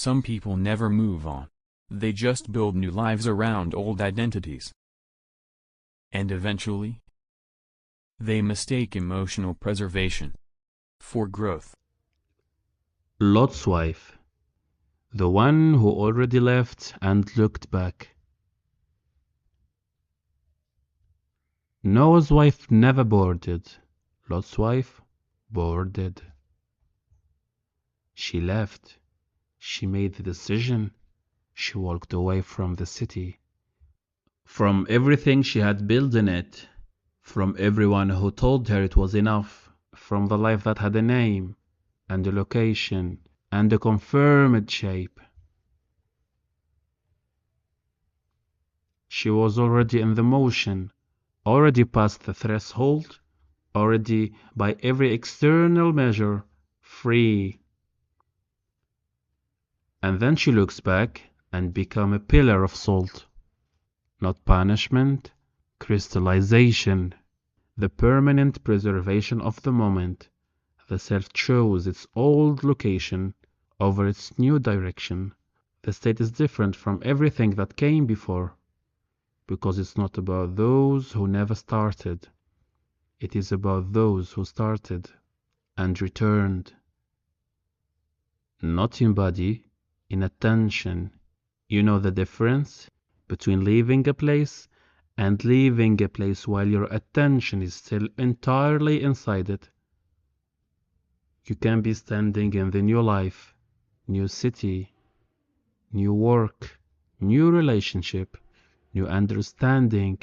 Some people never move on. They just build new lives around old identities. And eventually, they mistake emotional preservation for growth. Lot's wife, the one who already left and looked back. Noah's wife never boarded. Lot's wife boarded. She left. She made the decision. She walked away from the city, from everything she had built in it, from everyone who told her it was enough, from the life that had a name and a location and a confirmed shape. She was already in the motion, already past the threshold, already by every external measure free. And then she looks back and becomes a pillar of salt. Not punishment, crystallization, the permanent preservation of the moment. The self chose its old location over its new direction. The state is different from everything that came before, because it's not about those who never started. It is about those who started and returned. Not in body, in attention. You know the difference between leaving a place and leaving a place while your attention is still entirely inside it. You can be standing in the new life, new city, new work, new relationship, new understanding,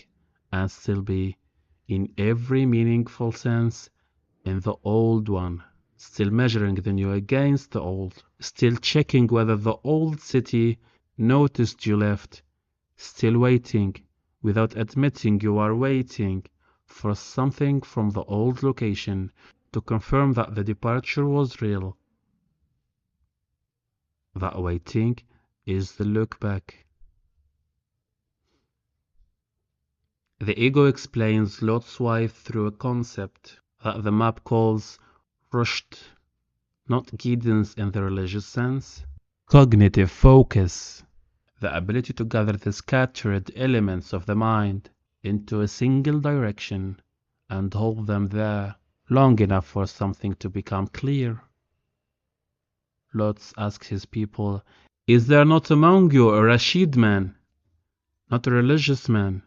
and still be, in every meaningful sense, in the old one, still measuring the new against the old, still checking whether the old city noticed you left, still waiting, without admitting you are waiting, for something from the old location to confirm that the departure was real. That waiting is the look back. The ego explains Lot's wife through a concept that the map calls rushd, not guidance in the religious sense, cognitive focus, the ability to gather the scattered elements of the mind into a single direction and hold them there long enough for something to become clear. Lot asks his people, "Is there not among you a Rashid man, not a religious man,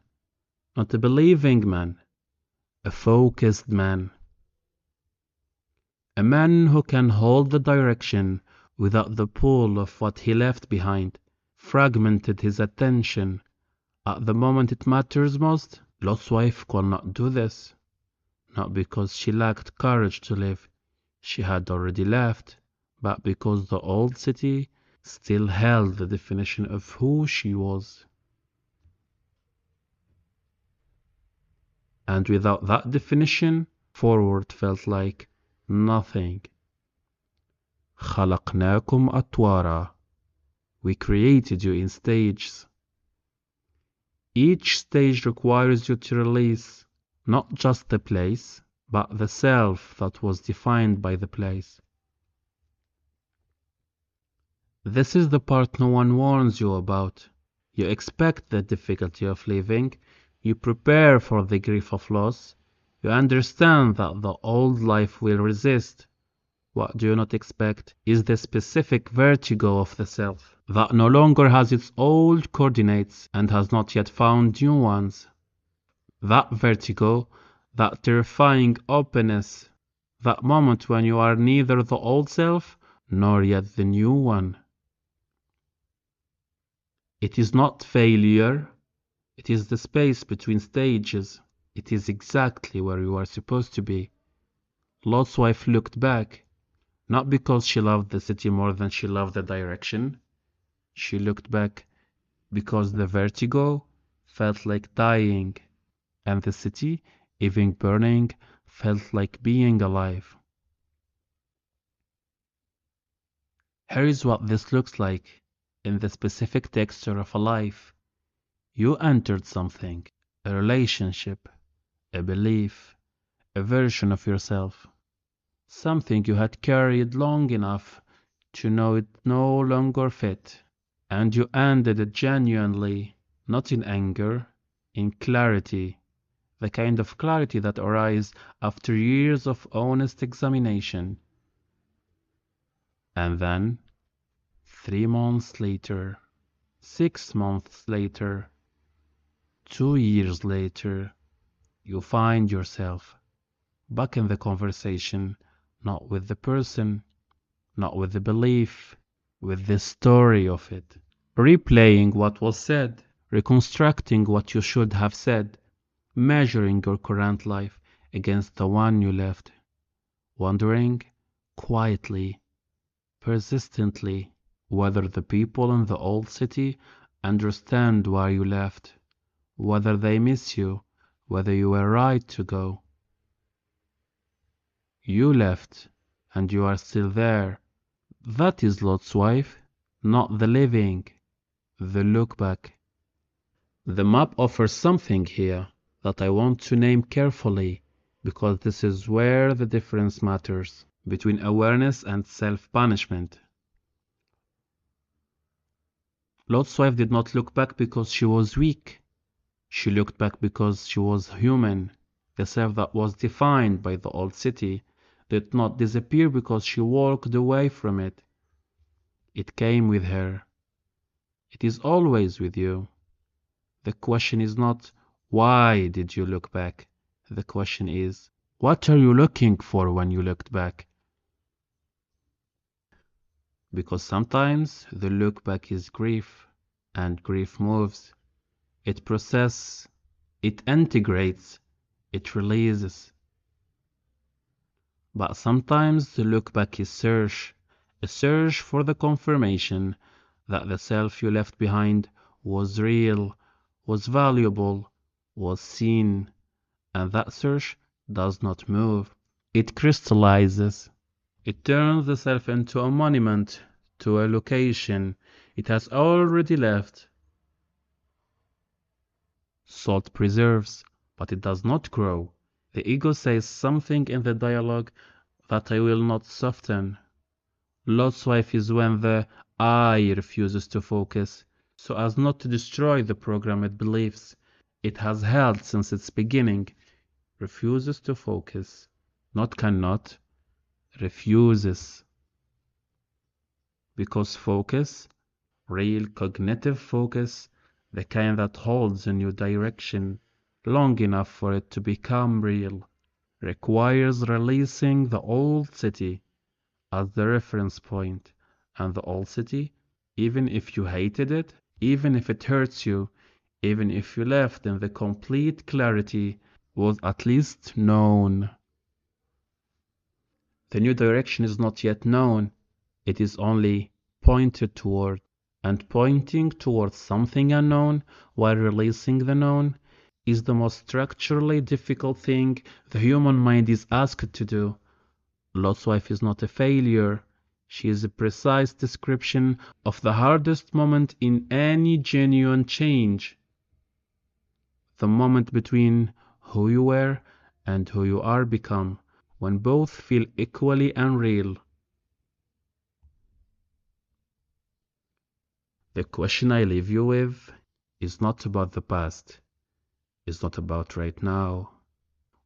not a believing man, a focused man? A man who can hold the direction without the pull of what he left behind, fragmented his attention at the moment it matters most?" Lot's wife could not do this, not because she lacked courage to live, she had already left, but because the old city still held the definition of who she was. And without that definition, forward felt like nothing. خلقناكم أطوارا. We created you in stages. Each stage requires you to release not just the place, but the self that was defined by the place. This is the part no one warns you about. You expect the difficulty of leaving, you prepare for the grief of loss, you understand that the old life will resist. What do you not expect is the specific vertigo of the self, that no longer has its old coordinates and has not yet found new ones. That vertigo, that terrifying openness, that moment when you are neither the old self nor yet the new one. It is not failure, it is the space between stages. It is exactly where you are supposed to be. Lot's wife looked back, not because she loved the city more than she loved the direction. She looked back because the vertigo felt like dying, and the city, even burning, felt like being alive. Here is what this looks like in the specific texture of a life. You entered something, a relationship, a belief, a version of yourself, something you had carried long enough to know it no longer fit. And you ended it genuinely, not in anger, in clarity, the kind of clarity that arises after years of honest examination. And then, 3 months later, 6 months later, 2 years later, you find yourself back in the conversation, not with the person, not with the belief, with the story of it. Replaying what was said, reconstructing what you should have said, measuring your current life against the one you left, wondering quietly, persistently, whether the people in the old city understand why you left, whether they miss you, whether you were right to go. You left, and you are still there. That is Lot's wife, not the living, the look back. The map offers something here that I want to name carefully, because this is where the difference matters between awareness and self-punishment. Lot's wife did not look back because she was weak. She looked back because she was human. The self that was defined by the old city did not disappear because she walked away from it. It came with her. It is always with you. The question is not, why did you look back? The question is, what are you looking for when you looked back? Because sometimes the look back is grief, and grief moves. It processes, it integrates, it releases. But sometimes the look back is search, a search for the confirmation that the self you left behind was real, was valuable, was seen, and that search does not move. It crystallizes. It turns the self into a monument to a location it has already left. Salt preserves, but it does not grow. The ego says something in the dialogue that I will not soften. Lot's wife is when the I refuses to focus, so as not to destroy the program it believes it has held since its beginning. Refuses to focus, not cannot, refuses. Because focus, real cognitive focus, the kind that holds a new direction long enough for it to become real, requires releasing the old city as the reference point. And the old city, even if you hated it, even if it hurts you, even if you left in the complete clarity, was at least known. The new direction is not yet known. It is only pointed toward. And pointing towards something unknown while releasing the known is the most structurally difficult thing the human mind is asked to do. Lot's wife is not a failure. She is a precise description of the hardest moment in any genuine change. The moment between who you were and who you are become, when both feel equally unreal. The question I leave you with is not about the past. It's not about right now.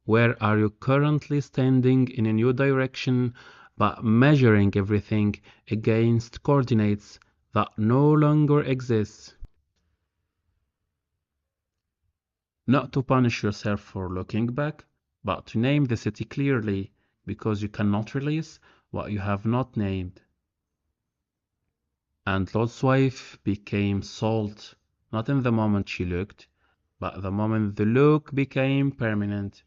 Where are you currently standing in a new direction, but measuring everything against coordinates that no longer exist? Not to punish yourself for looking back, but to name the city clearly, because you cannot release what you have not named. And Lot's wife became salt, not in the moment she looked, but the moment the look became permanent.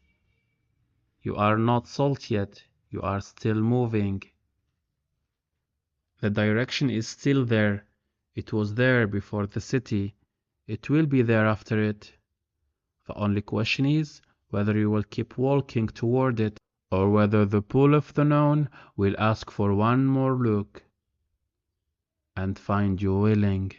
You are not salt yet, you are still moving. The direction is still there. It was there before the city. It will be there after it. The only question is whether you will keep walking toward it, or whether the pull of the known will ask for one more look and find you willing.